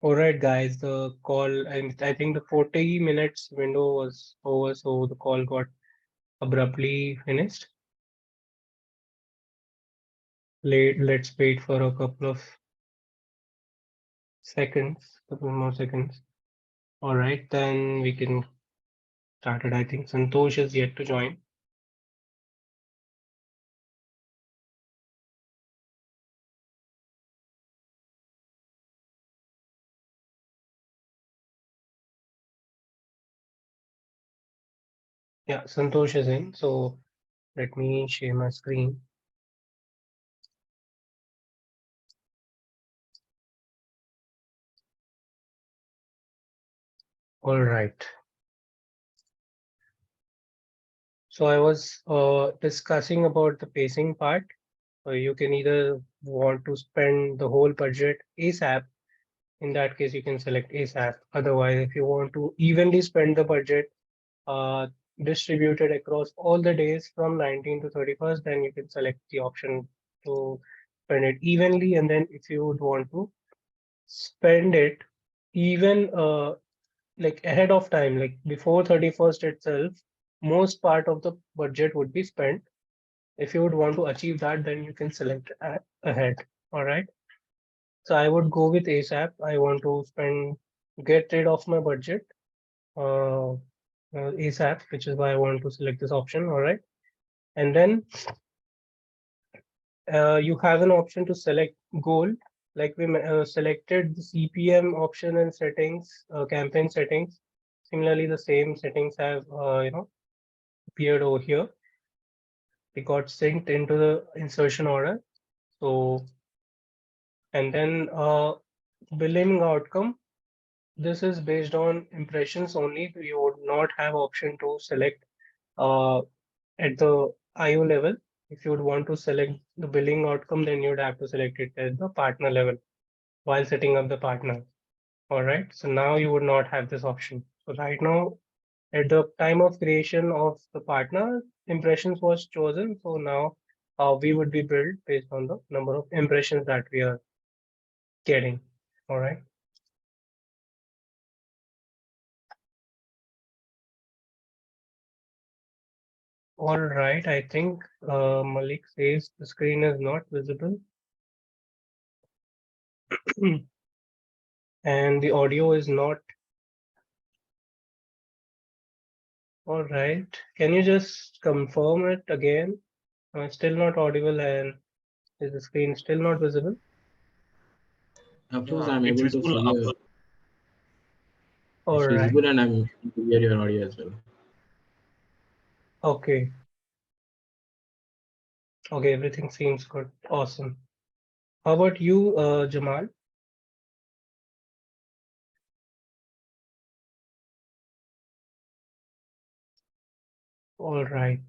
All right, guys, the call, and I think the 40 minutes window was over, so the call got abruptly finished. Let's wait for a couple of seconds, couple more seconds. All right, then we can start it. I think Santosh is yet to join. Yeah, Santosh is in, so let me share my screen. All right. So I was discussing about the pacing part. You can either want to spend the whole budget ASAP. In that case, you can select ASAP. Otherwise, if you want to evenly spend the budget uh, distributed across all the days from 19 to 31st, then you can select the option to spend it evenly. And then if you would want to spend it even like ahead of time, like before 31st itself, most part of the budget would be spent. If you would want to achieve that, then you can select ahead. All right. So I would go with ASAP. I want to get rid of my budget ASAP, which is why I want to select this option. All right. And then you have an option to select goal. Like we selected the CPM option and settings, campaign settings. Similarly, the same settings have, appeared over here. They got synced into the insertion order. So, and then billing outcome. This is based on impressions only. You would not have option to select uh, at the IO level. If you would want to select the billing outcome, then you'd have to select it at the partner level while setting up the partner. All right. So now you would not have this option. So right now, at the time of creation of the partner, impressions was chosen. So now we would be billed based on the number of impressions that we are getting. All right. All right. I think Malik says the screen is not visible and the audio is not. All right. Can you just confirm it again? Still not audible and is the screen still not visible? Of course, Yeah, I'm it's able to visible. see your. All It's right. visible, and I'm able to hear your audio as well. Okay. Okay. Everything seems good. Awesome. How about you, Jamal? All right.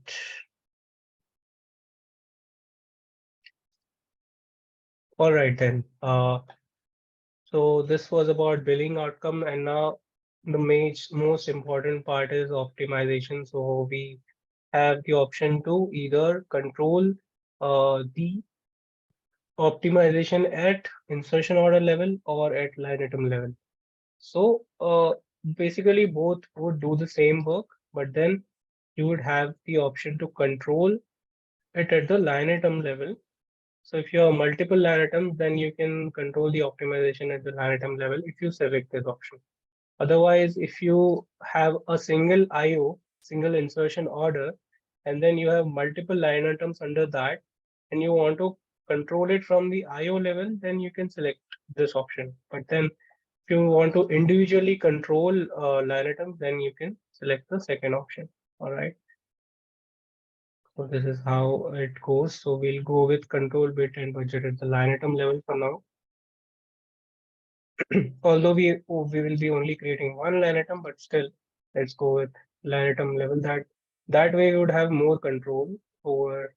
All right then. So this was about billing outcome, and now the most important part is optimization. So we have the option to either control the optimization at insertion order level or at line item level. So basically both would do the same work, but then you would have the option to control it at the line item level. So if you have multiple line items, then you can control the optimization at the line item level if you select this option. Otherwise, if you have a single IO, single insertion order, and then you have multiple line items under that, and you want to control it from the IO level, then you can select this option. But then if you want to individually control line items, then you can select the second option. All right. So this is how it goes. So we'll go with control bit and budget at the line item level for now. Although we will be only creating one line item, but still, let's go with line item level. That way we would have more control over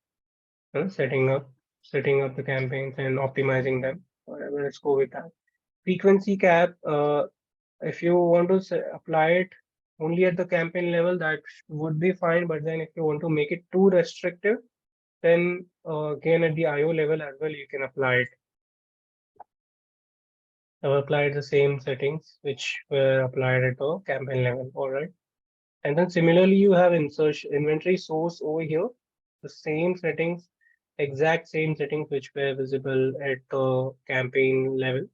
setting up the campaigns and optimizing them. Whatever, let's go with that. Frequency cap. If you want to apply it only at the campaign level, that would be fine. But then if you want to make it too restrictive, then again at the IO level as well, you can apply it. I've applied the same settings which were applied at the campaign level. All right. And then similarly, you have insertion inventory source over here, the same settings, exact same settings which were visible at the campaign level.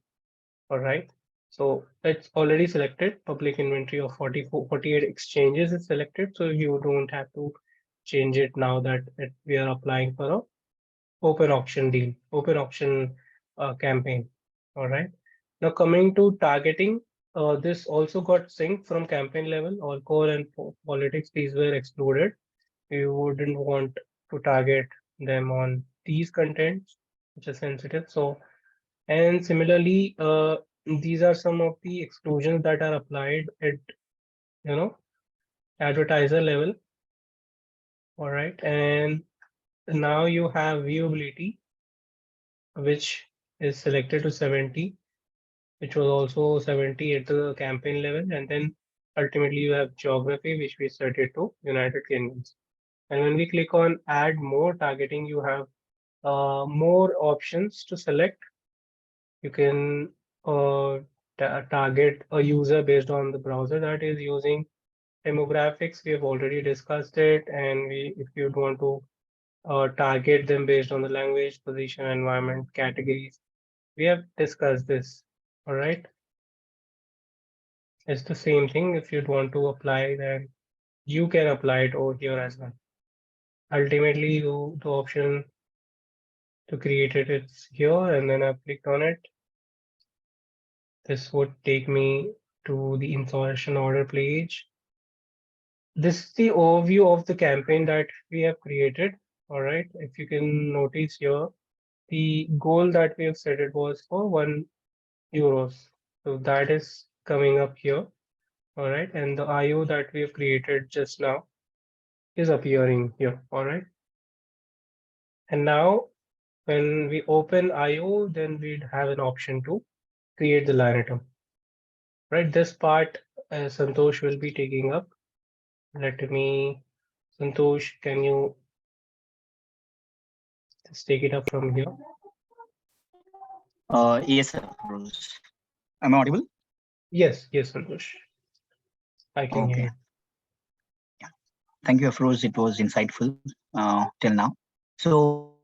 All right. So it's already selected. Public inventory of 48 exchanges is selected. So you don't have to change it now that we are applying for a open auction deal, open auction campaign. All right. Now coming to targeting, this also got synced from campaign level. All core and politics, these were excluded. You wouldn't want to target them on these contents, which is sensitive. So, and similarly, these are some of the exclusions that are applied at, you know, advertiser level. All right. And now you have viewability, which is selected to 70, which was also 70 at the campaign level. And then ultimately you have geography, which we set it to United Kingdom. And when we click on add more targeting, you have more options to select. You can target a user based on the browser that is using. Demographics, we have already discussed it. And if you want to target them based on the language, position, environment, categories, we have discussed this. All right. It's the same thing. If you'd want to apply, then you can apply it over here as well. Ultimately, the option to create it is here, and then I've clicked on it. This would take me to the installation order page. This is the overview of the campaign that we have created. All right. If you can notice here, the goal that we have set it was for €1. So that is coming up here. All right. And the IO that we have created just now is appearing here. All right. And now when we open IO, then we'd have an option to create the line item. Right. This part Santosh will be taking up. Let me, Santosh, can you just take it up from here? Yes, Afroz. Am I audible? Yes, yes, Santosh. I can hear Okay. you. Yeah. Thank you, Afroz. It was insightful till now. So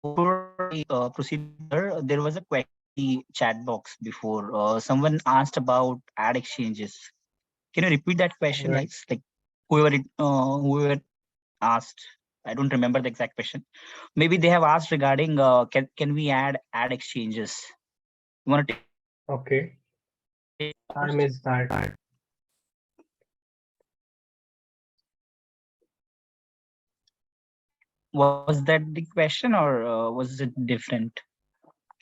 before I proceed further, there was a question in the chat box before. Someone asked about ad exchanges. Can you repeat that All question, right. guys? Like whoever asked, I don't remember the exact question. Maybe they have asked regarding can we add ad exchanges? You want to take Okay. I first? missed that. Was that the question or was it different?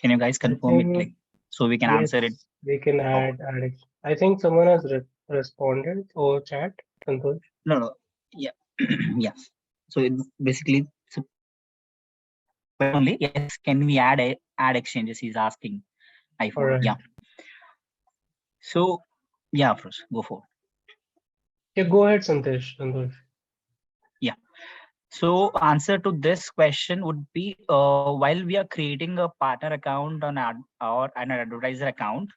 Can you guys I confirm it, like, think so we can answer it yes, we can properly? add it. I think someone has responded or chat, Santosh. No, no, yeah, yes. So it basically, so question only. Yes, can we add ad exchanges? He's asking. All iPhone. right. Yeah. So yeah, first go for it. Yeah, go ahead, Santosh. Santosh. Yeah. So answer to this question would be while we are creating a partner account on ad or an advertiser account,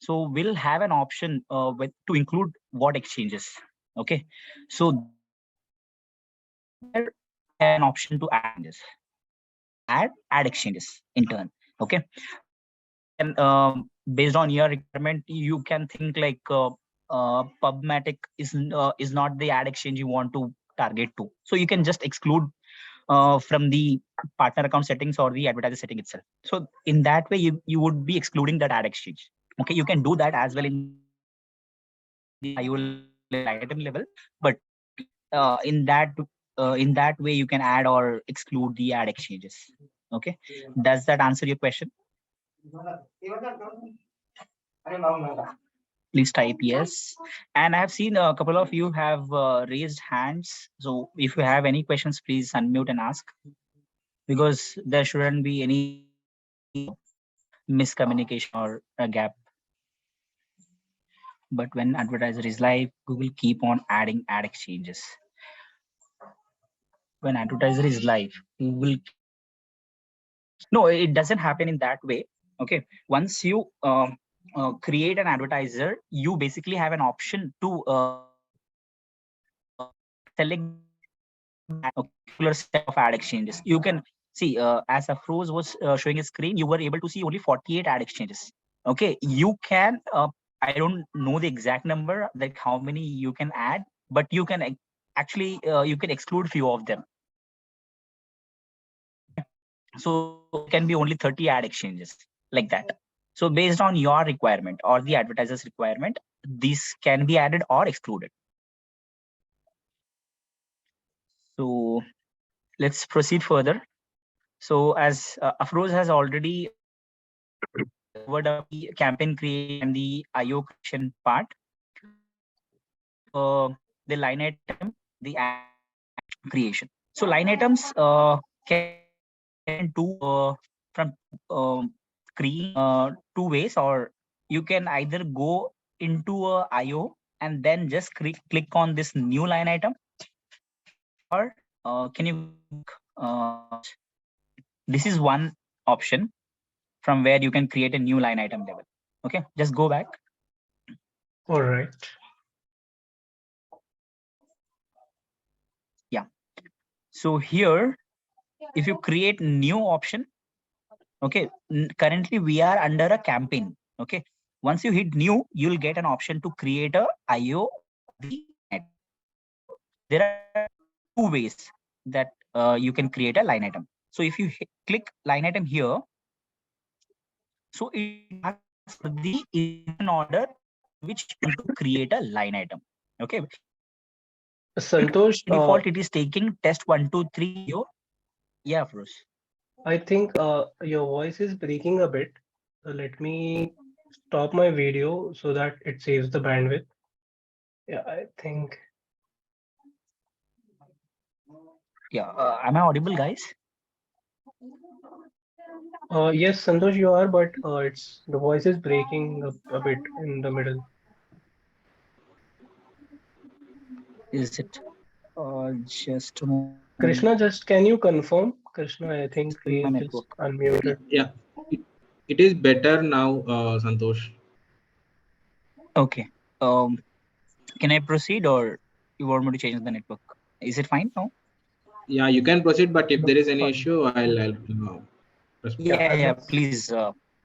so we'll have an option with to include what exchanges. Okay. So there we have an option to add exchanges. Add exchanges in turn. Okay. And based on your requirement, you can think like Pubmatic is not the ad exchange you want to target to. So you can just exclude from the partner account settings or the advertiser setting itself. So in that way, you would be excluding that ad exchange. Okay, you can do that as well in the IO level, line item level, but in that way you can add or exclude the ad exchanges. Okay, does that answer your question? Please type yes. And I have seen a couple of you have raised hands. So if you have any questions, please unmute and ask, because there shouldn't be any miscommunication or a gap. But when advertiser is live, Google keep on adding ad exchanges. When advertiser is live, Google keep on adding ad exchanges. No, it doesn't happen in that way. Okay, once you create an advertiser, you basically have an option to select a particular set of ad exchanges. You can see, as Afroz was showing his screen, you were able to see only 48 ad exchanges. Okay, you can, I don't know the exact number, like how many you can add, but you can actually, you can exclude few of them. So it can be only 30 ad exchanges, like that. So based on your requirement or the advertiser's requirement, these can be added or excluded. So let's proceed further. So as Afroz has already covered up the campaign creation and the IO creation part, the line item, the ad creation. So line items can do from screen two ways, or you can either go into a IO and then just click on this new line item, or can you this is one option from where you can create a new line item level. Okay, just go back. All right. Yeah. So here, if you create new option, okay, currently we are under a campaign. Okay, once you hit new, you'll get an option to create a IO or the line item. So there are two ways that you can create a line item. So if you click line item here, so it asks for the insertion order in which you want to create a line item. Okay. Santosh, Default, it is taking test 1, 2, 3. Yeah, Bruce. I think your voice is breaking a bit. So let me stop my video so that it saves the bandwidth. Yeah, I think. Yeah, am I audible, guys? Yes, Santosh, you are, but it's the voice is breaking a bit in the middle. Is it? Just a moment. Krishna, just can you confirm? Krishna, I think My he network. just unmuted. Yeah, it is better now, Santosh. Okay. Can I proceed, or you want me to change the network? Is it fine now? Yeah, you can proceed, but if there is Looks any fine. issue, I'll respond. Yeah, Yeah, let's. please.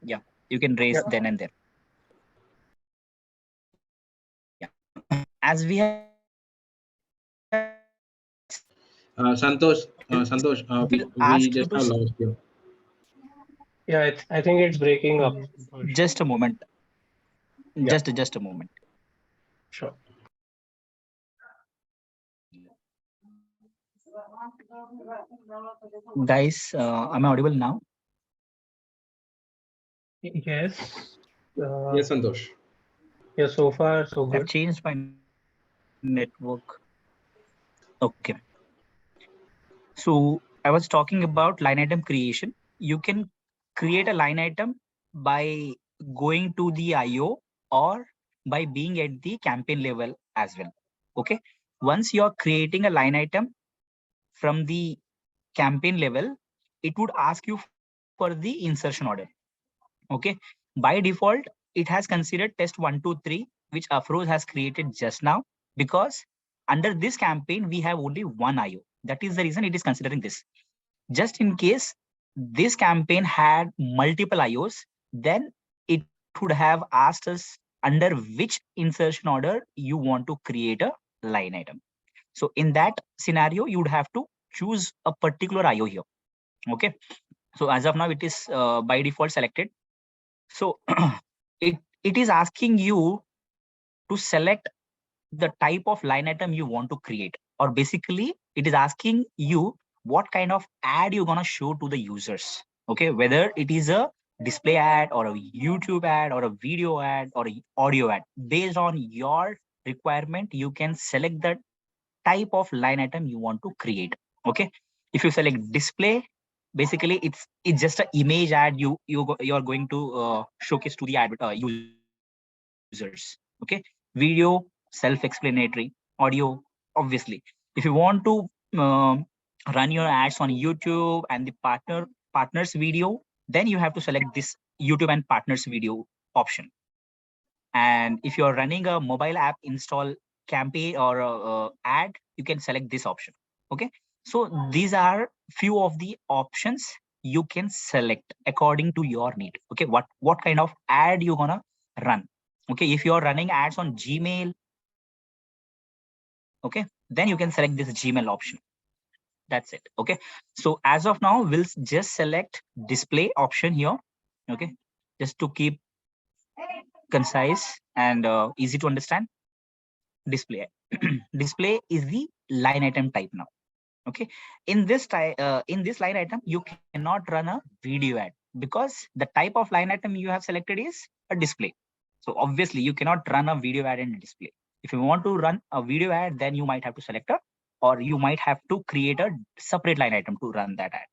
Yeah, you can raise Yeah, then and there. Yeah. As we have Santosh, will we ask you just to have lost you. yeah, I think it's breaking up, Santosh. just a moment. Yeah, Just a moment. sure. Guys, am I audible now? Yes. Uh, Yes, Santosh. yeah, so far so I've good. changed my network. Okay. So I was talking about line item creation. You can create a line item by going to the IO or by being at the campaign level as well. Okay. Once you're creating a line item from the campaign level, it would ask you for the insertion order. Okay. By default, it has considered test 1, 2, 3, which Afroz has created just now, because under this campaign, we have only one IO. That is the reason it is considering this. Just in case this campaign had multiple IOs, then it would have asked us under which insertion order you want to create a line item. So in that scenario, you would have to choose a particular IO here. Okay. So as of now, it is by default selected. So it is asking you to select the type of line item you want to create, or basically it is asking you what kind of ad you're going to show to the users. Okay, whether it is a display ad or a YouTube ad or a video ad or a audio ad. Based on your requirement, you can select the type of line item you want to create. Okay, if you select display, basically it's just an image ad you're going to showcase to the users. Okay, video, self-explanatory. Audio, obviously. If you want to run your ads on YouTube and the partners video, then you have to select this YouTube and partners video option. And if you're running a mobile app install campaign or ad, you can select this option. Okay, so these are few of the options you can select according to your need. Okay, what kind of ad you gonna run. Okay, if you're running ads on Gmail, okay, then you can select this Gmail option. That's it. Okay, so as of now, we'll just select display option here. Okay, just to keep concise and easy to understand. Display display is the line item type now. Okay, in this line item you cannot run a video ad because the type of line item you have selected is a display. So obviously you cannot run a video ad in a display. If you want to run a video ad, then you might have to select a, or you might have to create a separate line item to run that ad.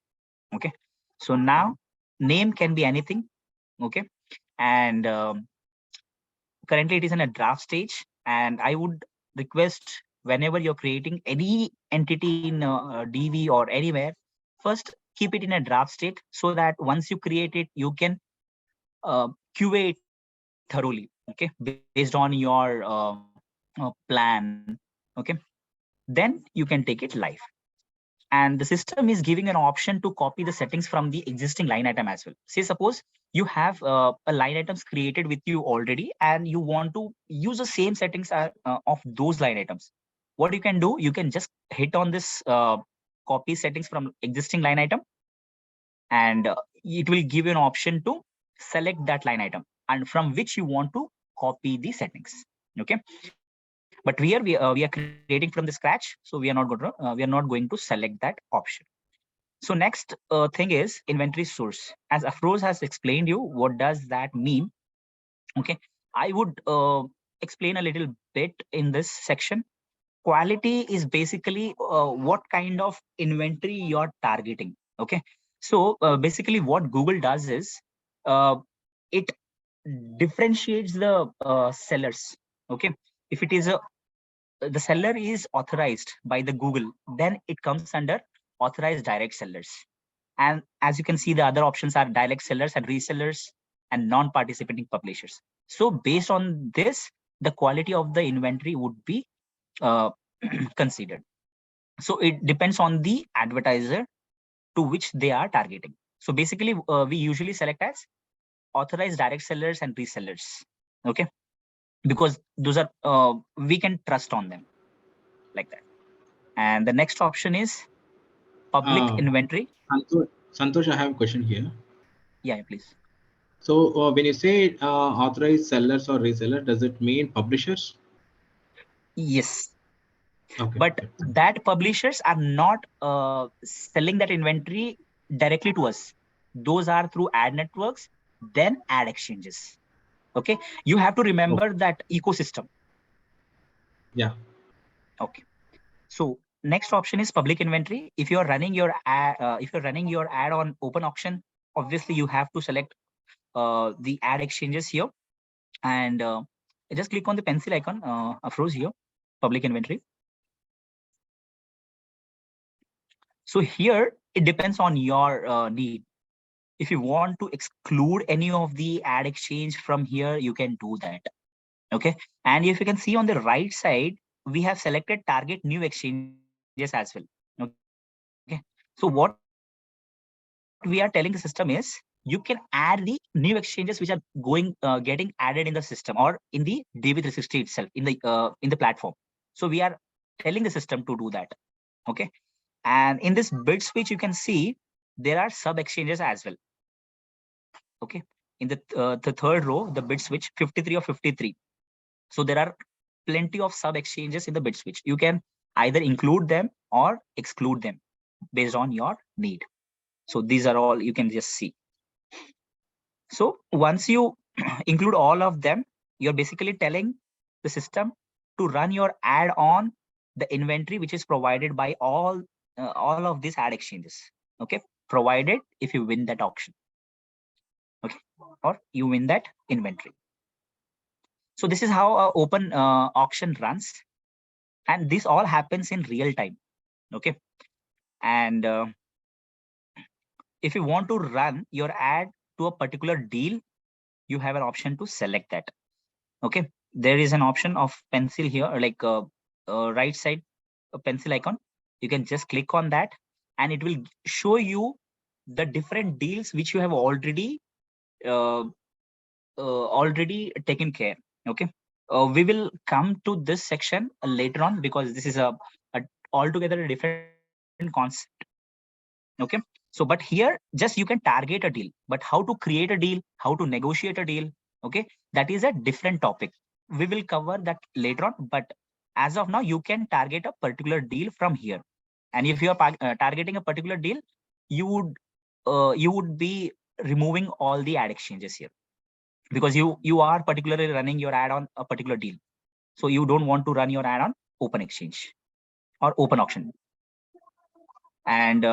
Okay, so now name can be anything. Okay, and currently it is in a draft stage, and I would request whenever you're creating any entity in DV or anywhere, first keep it in a draft state so that once you create it, you can QA it thoroughly. Okay, based on your plan. Okay, then you can take it live. And the system is giving an option to copy the settings from the existing line item as well. Say suppose you have a line items created with you already and you want to use the same settings of those line items. What you can do, you can just hit on this copy settings from existing line item, and it will give you an option to select that line item and from which you want to copy the settings. Okay, but here we are creating from the scratch, so we are not going to select that option. So next thing is inventory source. As Afroz has explained you, what does that mean? Okay, I would explain a little bit in this section. Quality is basically what kind of inventory you're targeting. Okay, so basically what Google does is it differentiates the sellers. Okay, if it is the seller is authorized by the Google, then it comes under authorized direct sellers. And as you can see, the other options are direct sellers and resellers and non-participating publishers. So based on this, the quality of the inventory would be considered. So it depends on the advertiser to which they are targeting. So basically, we usually select as authorized direct sellers and resellers. Okay, because those are we can trust on them like that. And the next option is public inventory. Santosh, I have a question here. Yeah, please. So when you say authorized sellers or resellers, does it mean publishers? Yes. Okay. But that publishers are not selling that inventory directly to us. Those are through ad networks, then ad exchanges. Okay, you have to remember that ecosystem. Yeah. Okay, so next option is public inventory. If you're running your ad, on open auction, obviously you have to select the ad exchanges here, and just click on the pencil icon, Afroz here, public inventory. So here it depends on your need. If you want to exclude any of the ad exchange from here, you can do that. Okay, and if you can see on the right side, we have selected target new exchanges as well. Okay, so what we are telling the system is you can add the new exchanges which are getting added in the system or in the DV360 itself in the platform. So we are telling the system to do that. Okay, and in this bid switch you can see there are sub exchanges as well. Okay, in the third row, the bid switch 53 or 53. So there are plenty of sub exchanges in the bid switch. You can either include them or exclude them based on your need. So these are all you can just see. So once you include all of them, you're basically telling the system to run your ad on the inventory which is provided by all of these ad exchanges. Okay, provided if you win that auction. Okay, or you win that inventory. So this is how an open auction runs, and this all happens in real time. Okay, and if you want to run your ad to a particular deal, you have an option to select that. Okay, there is an option of pencil here, like right side, a pencil icon. You can just click on that, and it will show you the different deals which you have already taken care. Okay, we will come to this section later on, because this is a altogether a different concept. Okay, so but here just you can target a deal, but how to create a deal, how to negotiate a deal, okay, that is a different topic. We will cover that later on, but as of now you can target a particular deal from here. And if you are targeting a particular deal, you would be removing all the ad exchanges here, because you are particularly running your ad on a particular deal, so you don't want to run your ad on open exchange or open auction. And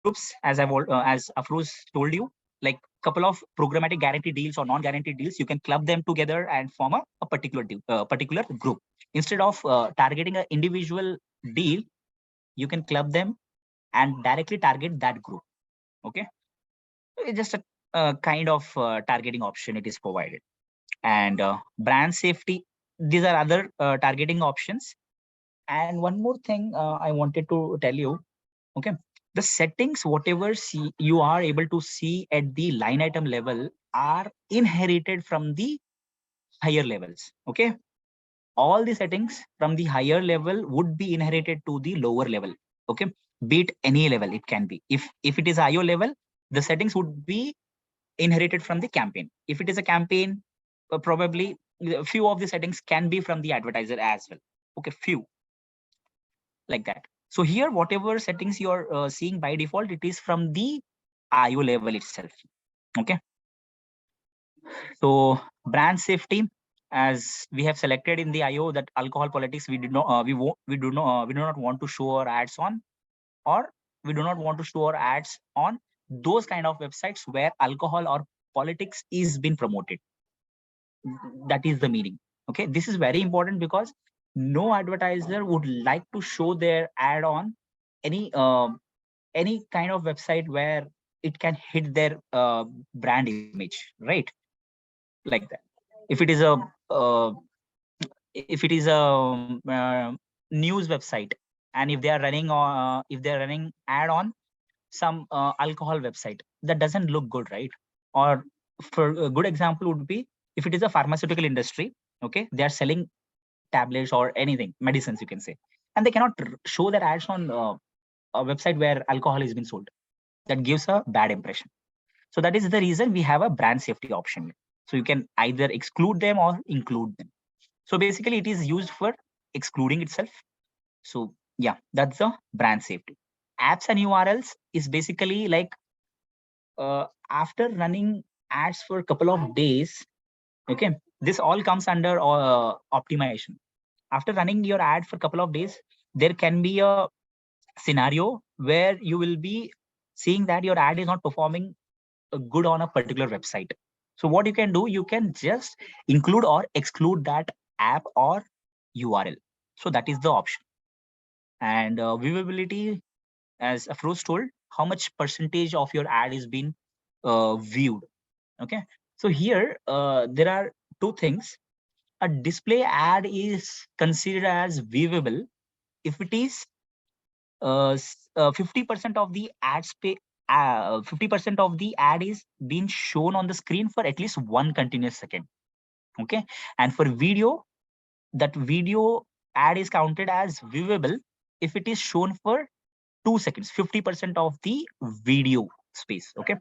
groups, as Afroz told you, like couple of programmatic guarantee deals or non-guaranteed deals, you can club them together and form a particular deal, particular group. Instead of targeting an individual deal, you can club them and directly target that group. Okay, it's just a kind of targeting option it is provided. And brand safety, these are other targeting options. And one more thing I wanted to tell you, okay, the settings, whatever you are able to see at the line item level, are inherited from the higher levels. Okay, all the settings from the higher level would be inherited to the lower level. Okay, be it any level, it can be. If it is IO level, the settings would be inherited from the campaign. If it is a campaign, probably a few of the settings can be from the advertiser as well. Okay, few, like that. So here, whatever settings you're seeing by default, it is from the IO level itself. Okay, so brand safety, as we have selected in the IO that alcohol politics, we did not we do not want to show our ads on, or we do not want to show our ads on those kind of websites where alcohol or politics is being promoted. That is the meaning. Okay, this is very important, because no advertiser would like to show their ad on any kind of website where it can hit their brand image, right? Like that. If it is a uh, news website, and if they are running ad on some alcohol website, that doesn't look good, right? Or for a good example would be, if it is a pharmaceutical industry, okay, they are selling tablets or anything, medicines you can say, and they cannot show their ads on a website where alcohol is being sold. That gives a bad impression. So that is the reason we have a brand safety option. So you can either exclude them or include them. So basically it is used for excluding itself. So yeah, that's the brand safety. Apps and URLs is basically like after running ads for a couple of days, okay, this all comes under optimization. After running your ad for a couple of days, there can be a scenario where you will be seeing that your ad is not performing good on a particular website. So what you can do, you can just include or exclude that app or URL. So that is the option. And viewability, as Afroz told, how much percentage of your ad is being viewed. Okay, so here there are two things. A display ad is considered as viewable if it is 50% of the ad space. 50% of the ad is being shown on the screen for at least one continuous second. Okay, and for video, that video ad is counted as viewable if it is shown for 2 seconds, 50% of the video space. Okay,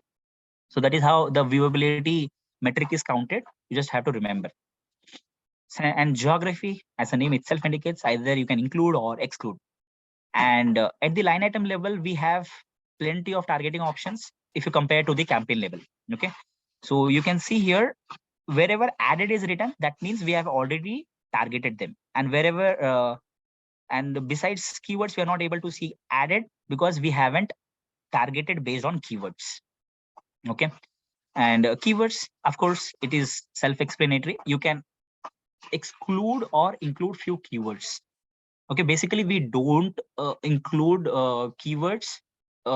so that is how the viewability metric is counted. You just have to remember. And geography, as the name itself indicates, either you can include or exclude. And at the line item level, we have plenty of targeting options if you compare to the campaign level. Okay, so you can see here, wherever added is written, that means we have already targeted them. And wherever and besides keywords, we are not able to see added because we haven't targeted based on keywords. Okay, and keywords, of course, it is self-explanatory. You can exclude or include few keywords. Okay, basically we don't include keywords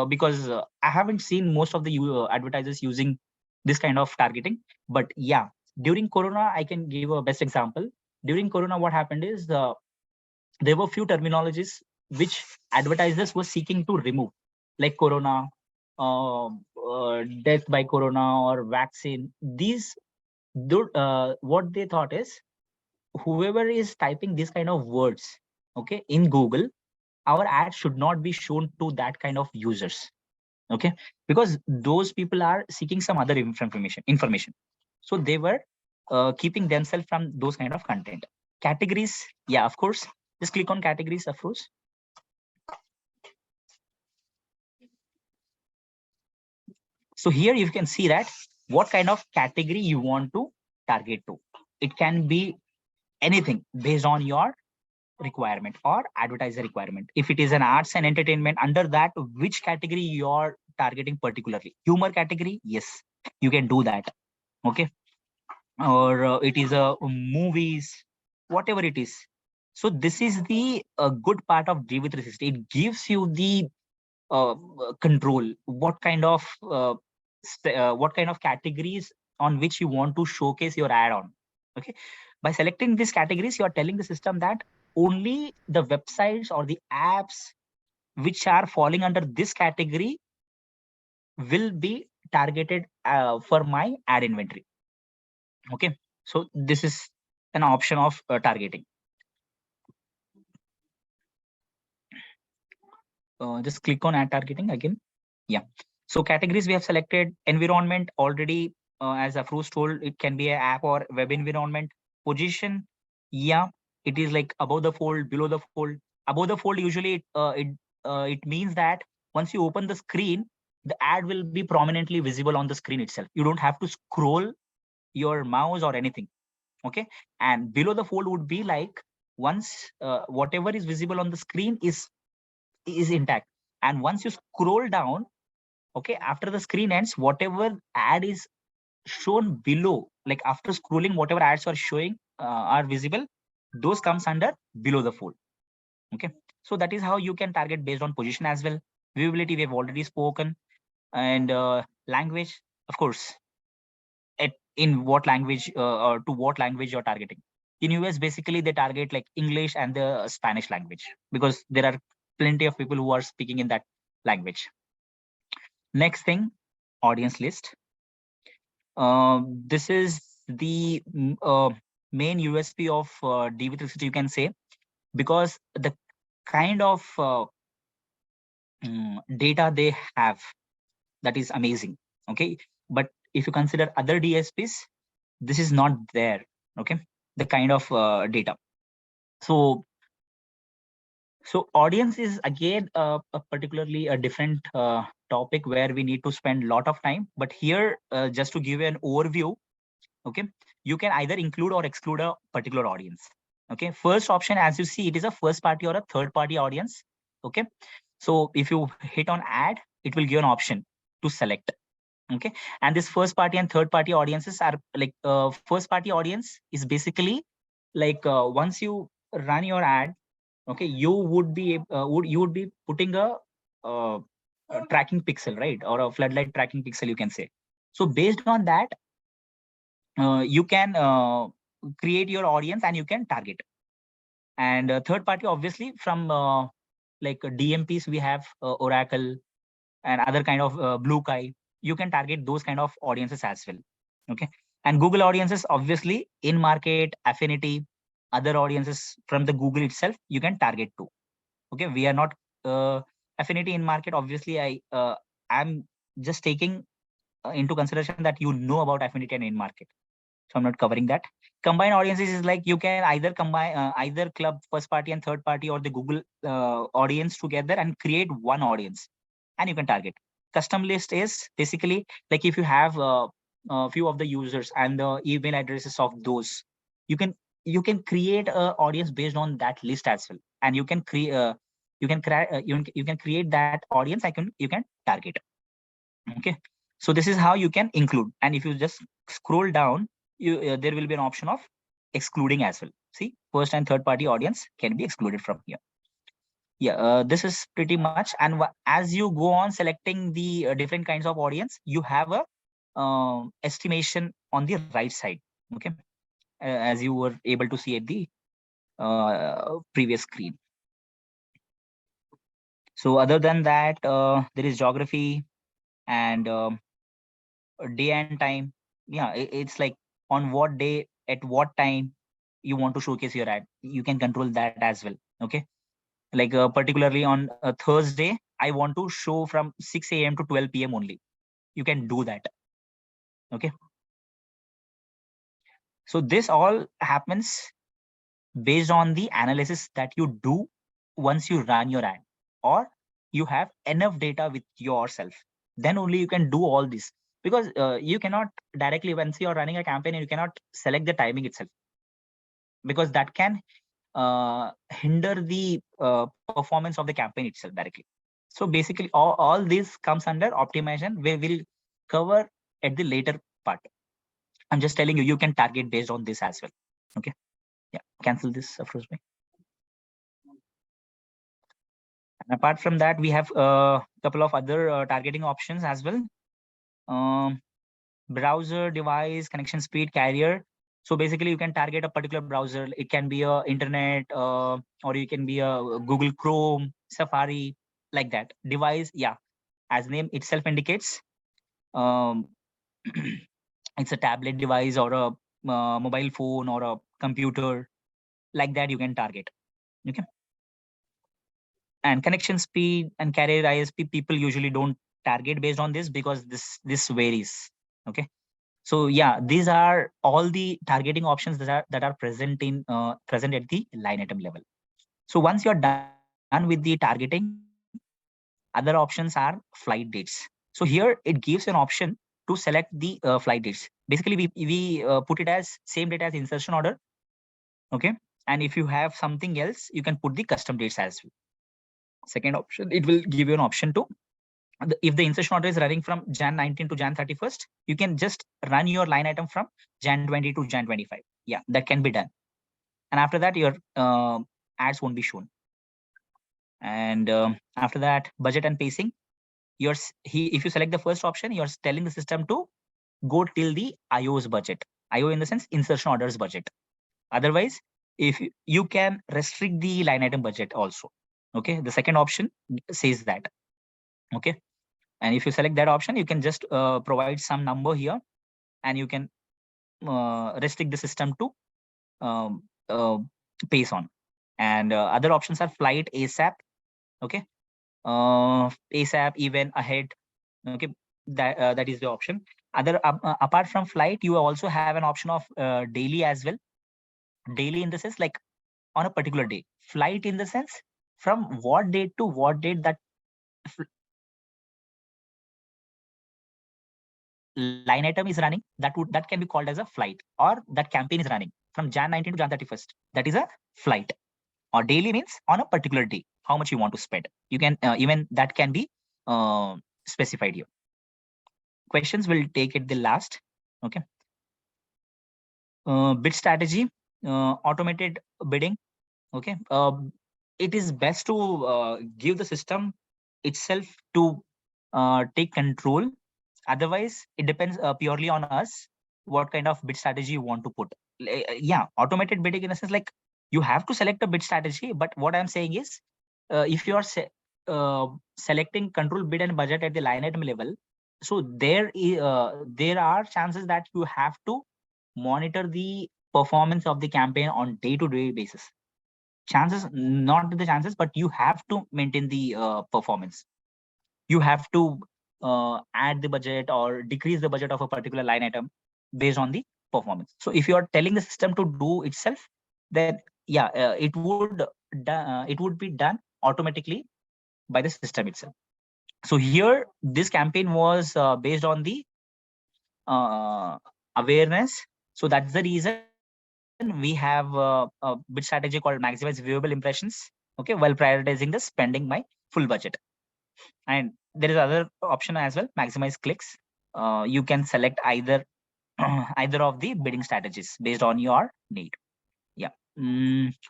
because I haven't seen most of the advertisers using this kind of targeting. But yeah, during Corona, I can give a best example. During Corona, what happened is there were few terminologies which advertisers were seeking to remove, like Corona, death by Corona, or vaccine. These, what they thought is, whoever is typing this kind of words, okay, in Google, our ad should not be shown to that kind of users, okay, because those people are seeking some other information. So they were keeping themselves from those kind of content. Categories, yeah, of course. Just click on categories, of course. So here you can see that what kind of category you want to target to. It can be anything based on your requirement or advertiser requirement. If it is an arts and entertainment, under that, which category you're targeting particularly? Humor category, yes, you can do that, okay. Or it is a movies, whatever it is. So this is the good part of DV360. It gives you the control, what kind of categories on which you want to showcase your ad on, okay. By selecting these categories, you are telling the system that only the websites or the apps which are falling under this category will be targeted for my ad inventory, okay. So this is an option of targeting. Just click on ad targeting again. Yeah, so categories we have selected. Environment, already as Afroz told, it can be an app or web environment. Position, yeah, it is like above the fold, below the fold. Above the fold, usually it means that once you open the screen, the ad will be prominently visible on the screen itself. You don't have to scroll your mouse or anything, okay. And below the fold would be like, once whatever is visible on the screen is intact, and once you scroll down, okay, after the screen ends, whatever ad is shown below, like after scrolling, whatever ads are showing are visible, those comes under below the fold, okay. So that is how you can target based on position as well. Viewability, we have already spoken. And language, of course, in what language or to what language you're targeting. In US, basically they target like English and the Spanish language, because there are plenty of people who are speaking in that language. Next thing, audience list. This is the main USP of DV360, you can say, because the kind of data they have, that is amazing, okay. But if you consider other DSPs, this is not there, okay, the kind of data. So audience is again a particularly a different topic where we need to spend a lot of time. But here, just to give you an overview, okay, you can either include or exclude a particular audience, okay. First option, as you see, it is a first party or a third party audience, okay. So if you hit on add, it will give an option to select, okay. And this first party and third party audiences are like, first party audience is basically like, once you run your ad, okay, you would be putting a tracking pixel, right, or a floodlight tracking pixel, you can say. So based on that, you can create your audience and you can target. And third party, obviously, from like DMPs, we have Oracle and other kind of Blue Kai. You can target those kind of audiences as well, okay. And Google audiences, obviously, in market, affinity, other audiences from the Google itself, you can target too, okay. We are not affinity in market, obviously. I'm just taking into consideration that you know about affinity and in market, so I'm not covering that. Combined audiences is like, you can either combine either club first party and third party or the Google audience together and create one audience, and you can target. Custom list is basically like, if you have a few of the users and the email addresses of those, you can create a audience based on that list as well, and you can create you can create that audience. You can target, okay. So this is how you can include. And if you just scroll down, you there will be an option of excluding as well. See, first and third party audience can be excluded from here. Yeah, this is pretty much. And as you go on selecting the different kinds of audience, you have a estimation on the right side. Okay, as you were able to see at the previous screen. So other than that, there is geography and day and time. Yeah, it's like on what day, at what time you want to showcase your ad. You can control that as well. Okay, like particularly on a Thursday, I want to show from 6 a.m. to 12 p.m. only. You can do that. Okay. So this all happens based on the analysis that you do once you run your ad, or you have enough data with yourself. Then only you can do all this, because you cannot directly, once you're running a campaign, you cannot select the timing itself, because that can hinder the performance of the campaign itself directly. So basically all this comes under optimization, where we'll cover at the later part. I'm just telling you, you can target based on this as well. Okay. Yeah, cancel this, Afroz bhai. And apart from that, we have a couple of other targeting options as well. Browser, device, connection speed, carrier. So basically, you can target a particular browser. It can be a internet, or you can be a Google Chrome, Safari, like that. Device, yeah, as name itself indicates, um, it's a tablet device or a mobile phone or a computer, like that you can target. Okay. And connection speed and carrier ISP, people usually don't target based on this, because this varies. Okay. So yeah, these are all the targeting options that are present in present at the line item level. So once you're done with the targeting, other options are flight dates. So here it gives an option to select the flight dates. Basically, we put it as same date as insertion order. Okay. And if you have something else, you can put the custom dates as well. Second option, it will give you an option to, if the insertion order is running from Jan 19 to Jan 31st, you can just run your line item from Jan 20 to Jan 25. Yeah, that can be done. And after that, your ads won't be shown. And after that, budget and pacing. If you select the first option, you're telling the system to go till the IO's budget. IO in the sense insertion orders budget. Otherwise, if you can restrict the line item budget also. Okay, the second option says that. Okay. And if you select that option, you can just provide some number here, and you can restrict the system to pace on. And other options are flight, ASAP. Okay. ASAP, even, ahead. Okay. That is the option. Apart from flight, you also have an option of daily as well. Daily in the sense like on a particular day. Flight in the sense from what date to what date that line item is running, that can be called as a flight, or that campaign is running from Jan 19 to Jan 31st. That is a flight. Or daily means on a particular day, how much you want to spend. You can even that can be specified here. Questions will take it the last. Okay. Bid strategy, automated bidding. Okay. It is best to give the system itself to take control. Otherwise, it depends purely on us what kind of bid strategy you want to put. Yeah, automated bidding in a sense like you have to select a bid strategy. But what I'm saying is, if you are selecting control bid and budget at the line item level, so there are chances that you have to monitor the performance of the campaign on day-to-day basis. Chances, not the chances, but you have to maintain the performance. You have to add the budget or decrease the budget of a particular line item based on the performance. So if you are telling the system to do itself, then yeah, it would be done automatically by the system itself. So here, this campaign was based on the awareness. So that's the reason we have a bid strategy called maximize viewable impressions. Okay, while prioritizing the spending my full budget. And there is other option as well, maximize clicks. You can select either either of the bidding strategies based on your need. Yeah.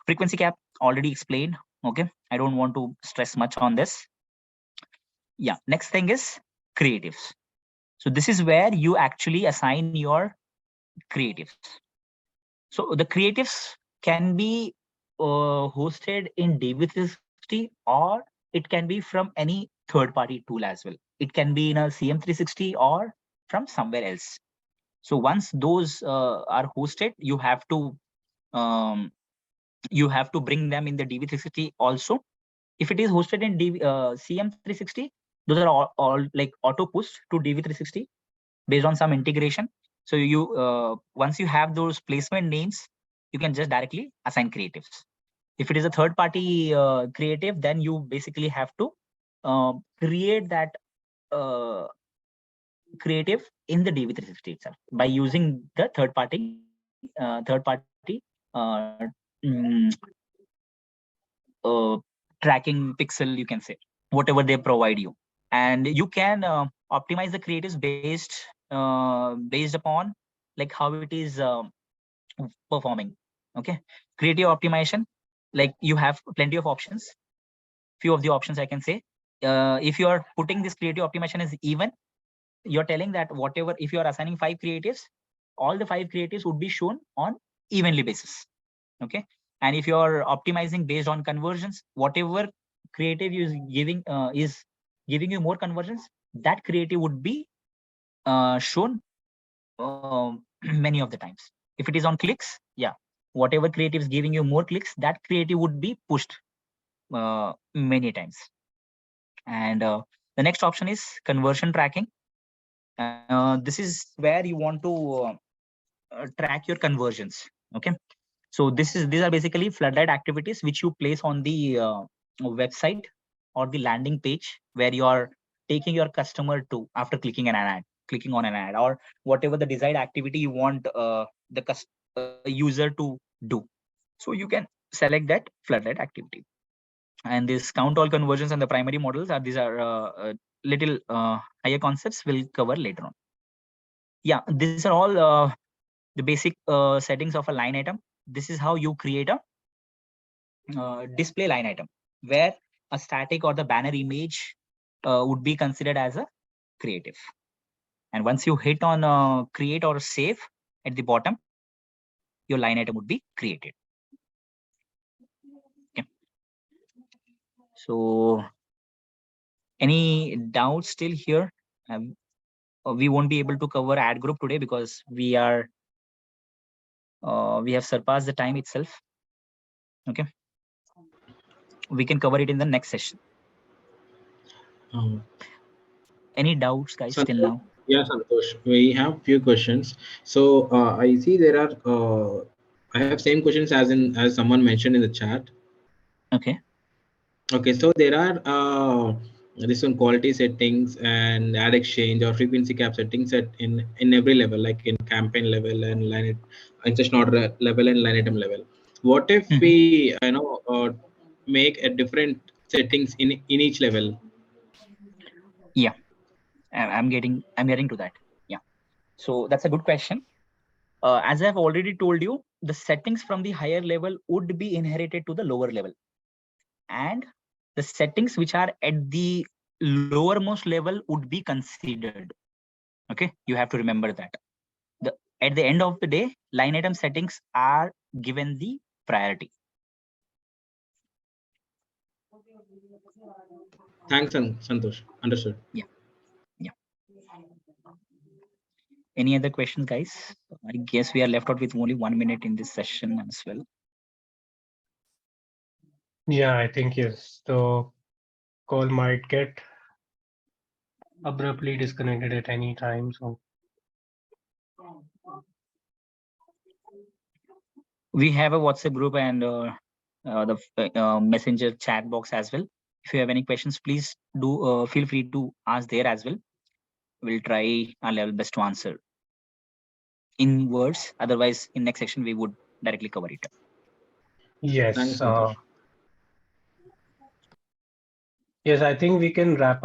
Frequency cap, already explained. Okay, I don't want to stress much on this. Yeah, next thing is creatives. So this is where you actually assign your creatives. So the creatives can be hosted in DV360, or it can be from any third-party tool as well. It can be in a CM360 or from somewhere else. So once those are hosted, you have to bring them in the DV360 also. If it is hosted in CM360, those are all like auto pushed to DV360 based on some integration. So you once you have those placement names, you can just directly assign creatives. If it is a third party creative, then you basically have to create that creative in the DV360 itself by using the third party uh, mm, tracking pixel, you can say, whatever they provide you. And you can optimize the creatives based upon like how it is performing. Okay, creative optimization, like you have plenty of options. Few of the options I can say, if you are putting this creative optimization as even, you're telling that whatever, if you are assigning 5 creatives, all the 5 creatives would be shown on evenly basis. Okay, and if you're optimizing based on conversions, whatever creative is giving you more conversions, that creative would be shown many of the times. If it is on clicks, yeah, whatever creative is giving you more clicks, that creative would be pushed many times. And the next option is conversion tracking. This is where you want to track your conversions. Okay, so these are basically floodlight activities which you place on the website or the landing page where you are taking your customer to after clicking on an ad, or whatever the desired activity you want the user to do. So you can select that floodlight activity. And this count all conversions and the primary models are, these are little higher concepts we'll cover later on. Yeah, these are all the basic settings of a line item. This is how you create a display line item, where a static or the banner image would be considered as a creative. And once you hit on create or save at the bottom, your line item would be created. Okay. So any doubts still here? We won't be able to cover ad group today because we have surpassed the time itself. Okay, we can cover it in the next session. Any doubts, guys, till now? Yeah, Santosh, we have few questions. So I see there are I have same questions as someone mentioned in the chat. Okay. Okay, so there are this one quality settings and ad exchange or frequency cap settings at in every level, like in campaign level and line insertion order level and line item level. What if we make a different settings in each level? Yeah, I'm getting to that. Yeah, so that's a good question. As I've already told you, the settings from the higher level would be inherited to the lower level, and the settings which are at the lowermost level would be considered. Okay, you have to remember that. At the end of the day, line item settings are given the priority. Thanks, Santosh. Understood. Yeah. Any other questions, guys? I guess we are left out with only 1 minute in this session as well. Yeah, I think yes. The call might get abruptly disconnected at any time. So we have a WhatsApp group and the messenger chat box as well. If you have any questions, please do feel free to ask there as well. We'll try our level best to answer in words. Otherwise, in next section, we would directly cover it. yes, Thanks, Santosh. yes, I think we can wrap